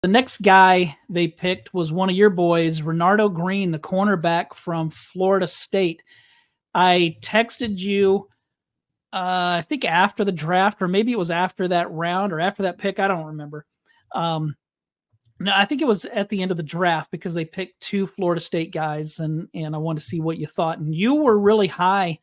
The next guy they picked was one of your boys, Renardo Green, the cornerback from Florida State. I texted you, I think after the draft, or maybe it was after that round or after that pick. I don't remember. No, I think it was at the end of the draft because they picked two Florida State guys, and I wanted to see what you thought. And you were really high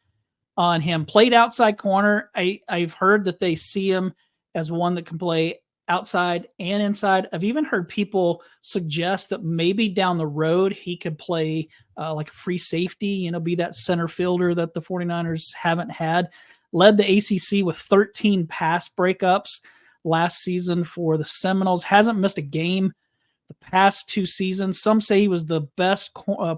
on him. Played outside corner. I've heard that they see him as one that can play outside and inside. I've even heard people suggest that maybe down the road he could play like a free safety, be that center fielder that the 49ers haven't had. Led the ACC with 13 pass breakups last season for the Seminoles. Hasn't missed a game the past 2 seasons. Some say he was the best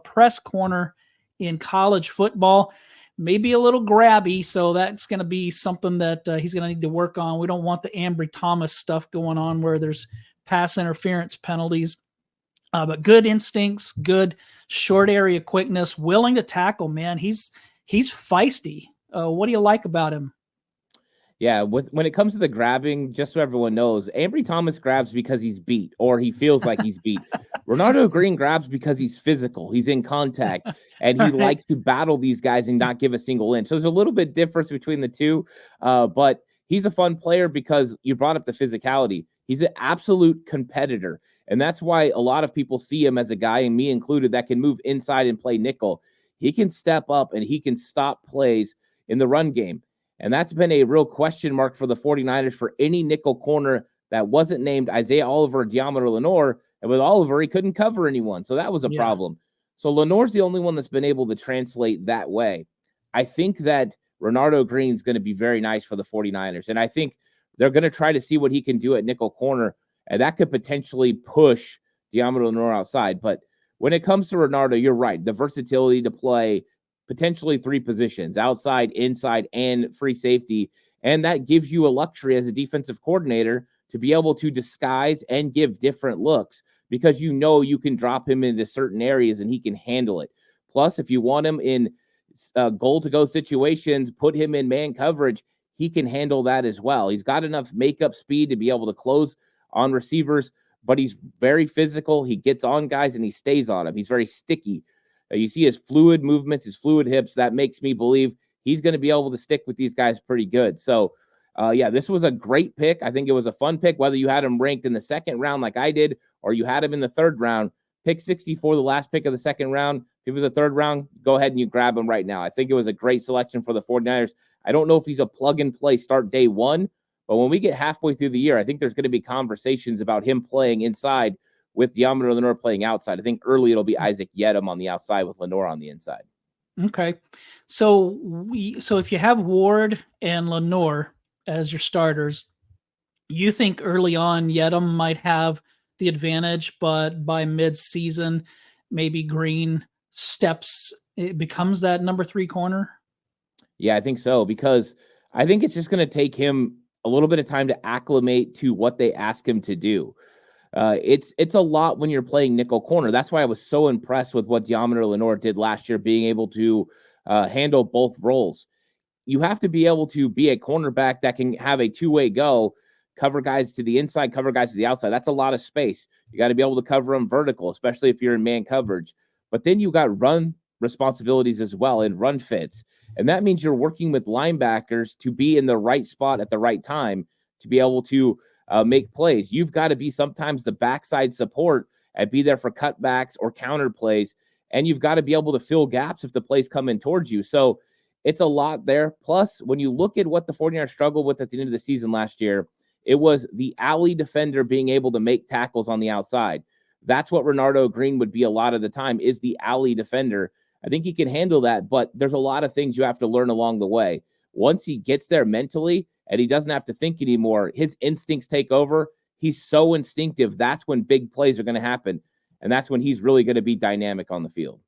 press corner in college football. Maybe a little grabby, so that's going to be something that he's going to need to work on. We don't want the Ambry Thomas stuff going on where there's pass interference penalties. But good instincts, good short area quickness, willing to tackle, man. He's feisty. What do you like about him? Yeah, when it comes to the grabbing, just so everyone knows, Ambry Thomas grabs because he's beat or he feels like he's beat. Renardo Green grabs because he's physical. He's in contact, and he likes to battle these guys and not give a single inch. So there's a little bit difference between the two, but he's a fun player because you brought up the physicality. He's an absolute competitor, and that's why a lot of people see him as a guy, and me included, that can move inside and play nickel. He can step up, and he can stop plays in the run game. And that's been a real question mark for the 49ers for any nickel corner that wasn't named Isaiah Oliver or Diamondre Lenoir. And with Oliver, he couldn't cover anyone. So that was a problem. So Lenoir's the only one that's been able to translate that way. I think that Renardo Green's going to be very nice for the 49ers. And I think they're going to try to see what he can do at nickel corner. And that could potentially push Diamondre Lenoir outside. But when it comes to Renardo, you're right. The versatility to play potentially 3 positions, outside, inside, and free safety. And that gives you a luxury as a defensive coordinator to be able to disguise and give different looks because you can drop him into certain areas and he can handle it. Plus, if you want him in goal-to-go situations, put him in man coverage, he can handle that as well. He's got enough makeup speed to be able to close on receivers, but he's very physical. He gets on guys and he stays on them. He's very sticky. You see his fluid movements, his fluid hips. That makes me believe he's going to be able to stick with these guys pretty good. So, this was a great pick. I think it was a fun pick, whether you had him ranked in the second round like I did or you had him in the third round. Pick 64, the last pick of the second round. If it was a third round, go ahead and you grab him right now. I think it was a great selection for the 49ers. I don't know if he's a plug-and-play start day one, but when we get halfway through the year, I think there's going to be conversations about him playing inside with Diamondre Lenoir playing outside. I think early it'll be Isaac Yedem on the outside with Lenoir on the inside. Okay. So if you have Ward and Lenoir as your starters, you think early on Yedem might have the advantage, but by mid-season, maybe Green it becomes that number 3 corner? Yeah, I think so, because I think it's just going to take him a little bit of time to acclimate to what they ask him to do. It's a lot when you're playing nickel corner. That's why I was so impressed with what Diamondre Lenoir did last year, being able to handle both roles. You have to be able to be a cornerback that can have a two-way go, cover guys to the inside, cover guys to the outside. That's a lot of space. You got to be able to cover them vertical, especially if you're in man coverage. But then you got run responsibilities as well and run fits. And that means you're working with linebackers to be in the right spot at the right time to be able to make plays. You've got to be sometimes the backside support and be there for cutbacks or counter plays. And you've got to be able to fill gaps if the plays come in towards you. So it's a lot there. Plus, when you look at what the 49ers struggled with at the end of the season last year, it was the alley defender being able to make tackles on the outside. That's what Renardo Green would be a lot of the time, is the alley defender. I think he can handle that, but there's a lot of things you have to learn along the way. Once he gets there mentally and he doesn't have to think anymore, his instincts take over. He's so instinctive. That's when big plays are going to happen. And that's when he's really going to be dynamic on the field.